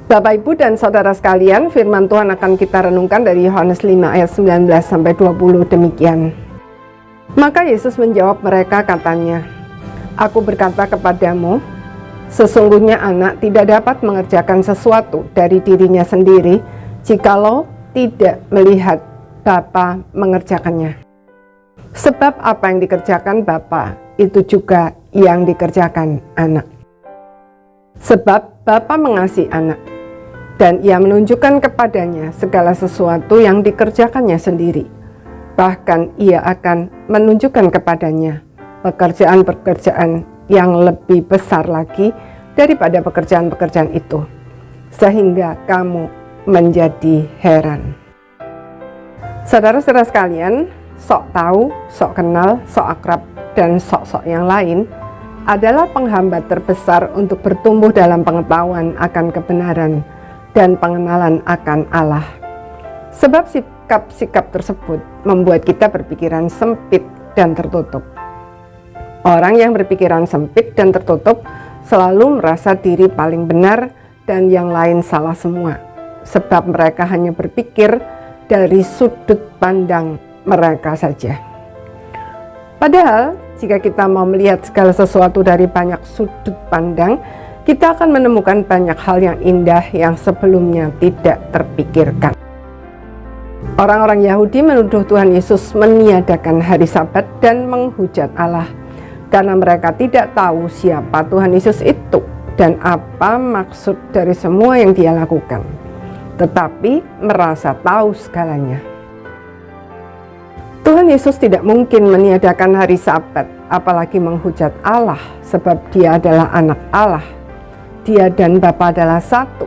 Bapak, Ibu, dan Saudara sekalian, firman Tuhan akan kita renungkan dari Yohanes 5 ayat 19-20 demikian. Maka Yesus menjawab mereka katanya, "Aku berkata kepadamu, sesungguhnya anak tidak dapat mengerjakan sesuatu dari dirinya sendiri, jikalau tidak melihat Bapa mengerjakannya. Sebab apa yang dikerjakan Bapa, itu juga yang dikerjakan anak. Sebab Bapa mengasihi anak, dan ia menunjukkan kepadanya segala sesuatu yang dikerjakannya sendiri. Bahkan ia akan menunjukkan kepadanya pekerjaan-pekerjaan yang lebih besar lagi daripada pekerjaan-pekerjaan itu, sehingga kamu menjadi heran." Saudara-saudara sekalian, sok tahu, sok kenal, sok akrab, dan sok-sok yang lain adalah penghambat terbesar untuk bertumbuh dalam pengetahuan akan kebenaran dan pengenalan akan Allah. Sebab sikap-sikap tersebut membuat kita berpikiran sempit dan tertutup. Orang yang berpikiran sempit dan tertutup selalu merasa diri paling benar dan yang lain salah semua. Sebab mereka hanya berpikir dari sudut pandang mereka saja. Padahal jika kita mau melihat segala sesuatu dari banyak sudut pandang, kita akan menemukan banyak hal yang indah yang sebelumnya tidak terpikirkan. Orang-orang Yahudi menuduh Tuhan Yesus meniadakan hari Sabat dan menghujat Allah karena mereka tidak tahu siapa Tuhan Yesus itu dan apa maksud dari semua yang Dia lakukan, tetapi merasa tahu segalanya. Tuhan Yesus tidak mungkin meniadakan hari Sabat, apalagi menghujat Allah, sebab Dia adalah anak Allah. Dia dan Bapa adalah satu.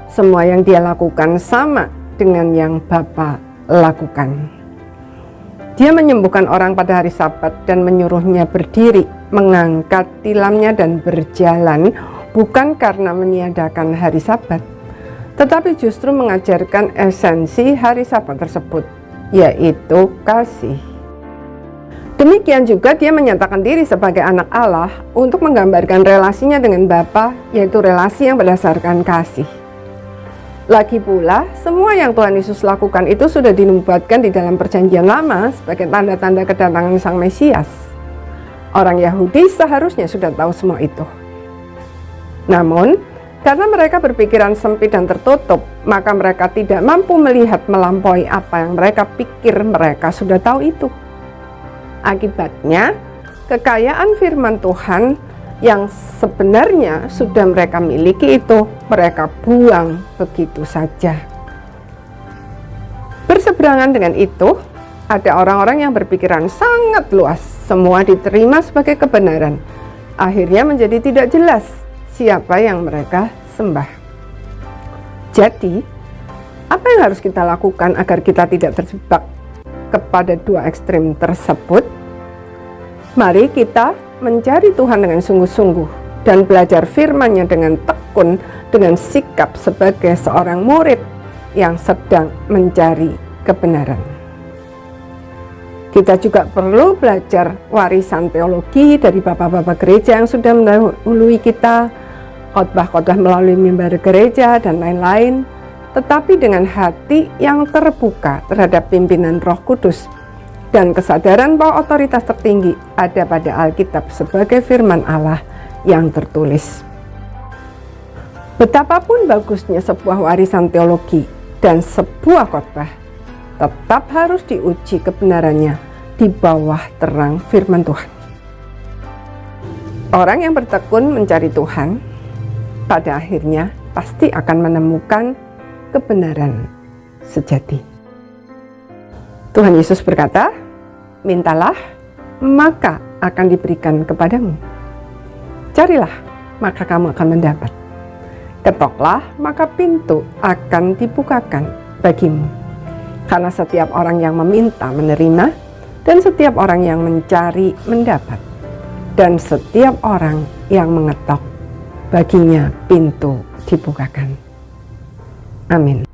Semua yang Dia lakukan sama dengan yang Bapa lakukan. Dia menyembuhkan orang pada hari Sabat dan menyuruhnya berdiri, mengangkat tilamnya dan berjalan, bukan karena meniadakan hari Sabat, tetapi justru mengajarkan esensi hari Sabat tersebut, yaitu kasih. Demikian juga Dia menyatakan diri sebagai anak Allah untuk menggambarkan relasinya dengan Bapa, yaitu relasi yang berdasarkan kasih. Lagi pula, semua yang Tuhan Yesus lakukan itu sudah dinubuatkan di dalam Perjanjian Lama sebagai tanda-tanda kedatangan Sang Mesias. Orang Yahudi seharusnya sudah tahu semua itu. Namun, karena mereka berpikiran sempit dan tertutup, maka mereka tidak mampu melihat melampaui apa yang mereka pikir mereka sudah tahu itu. Akibatnya, kekayaan firman Tuhan yang sebenarnya sudah mereka miliki itu mereka buang begitu saja. Berseberangan dengan itu, ada orang-orang yang berpikiran sangat luas, semua diterima sebagai kebenaran. Akhirnya menjadi tidak jelas siapa yang mereka sembah. Jadi, apa yang harus kita lakukan agar kita tidak terjebak kepada dua ekstrem tersebut? Mari kita mencari Tuhan dengan sungguh-sungguh dan belajar firman-Nya dengan tekun, dengan sikap sebagai seorang murid yang sedang mencari kebenaran. Kita juga perlu belajar warisan teologi dari bapak-bapak gereja yang sudah mendahului kita, khotbah-khotbah melalui mimbar gereja dan lain-lain, tetapi dengan hati yang terbuka terhadap pimpinan Roh Kudus dan kesadaran bahwa otoritas tertinggi ada pada Alkitab sebagai firman Allah yang tertulis. Betapapun bagusnya sebuah warisan teologi dan sebuah khotbah, tetap harus diuji kebenarannya di bawah terang firman Tuhan. Orang yang bertekun mencari Tuhan, pada akhirnya pasti akan menemukan kebenaran sejati. Tuhan Yesus berkata, "Mintalah, maka akan diberikan kepadamu. Carilah, maka kamu akan mendapat. Ketoklah, maka pintu akan dibukakan bagimu. Karena setiap orang yang meminta menerima, dan setiap orang yang mencari mendapat, dan setiap orang yang mengetok, baginya pintu dibukakan." Amin.